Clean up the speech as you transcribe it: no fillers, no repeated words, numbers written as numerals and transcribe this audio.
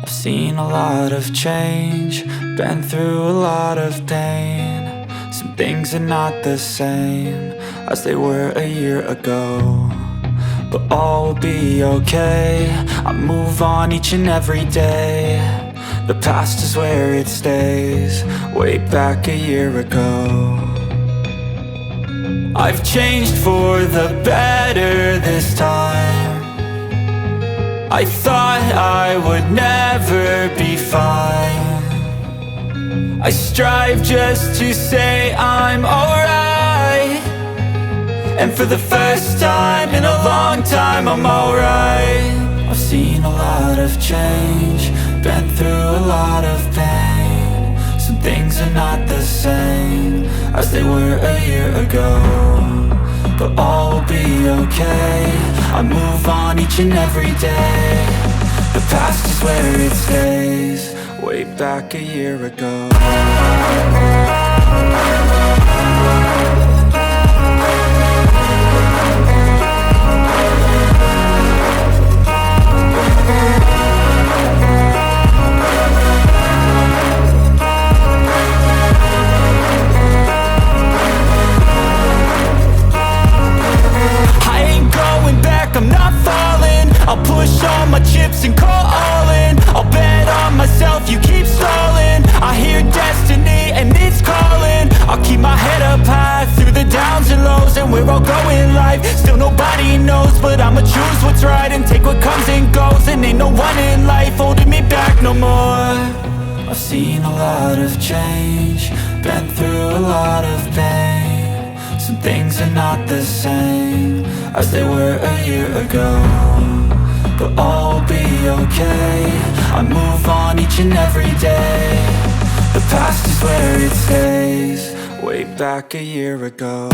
I've seen a lot of change, been through a lot of pain. Some things are not the same as they were a year ago, but all will be okay. I move on each and every day. The past is where it stays, way back a year ago. I've changed for the better this time. I thought I would never be fine. I strive just to say I'm alright, and for the first time in a long time I'm alright. I've seen a lot of change, been through a lot of pain. Some things are not the same as they were a year ago, but all will be okay. I move on each and every day. The past is where it stays, way back a year ago. I'm not falling, I'll push all my chips and call all in. I'll bet on myself, you keep stalling. I hear destiny and it's calling. I'll keep my head up high through the downs and lows, and we're all going live. Still nobody knows, but I'ma choose what's right and take what comes and goes. And ain't no one in life holding me back no more. I've seen a lot of change, been through a lot of pain. Some things are not the same as they were a year ago, but all will be okay. I move on each and every day. The past is where it stays, way back a year ago.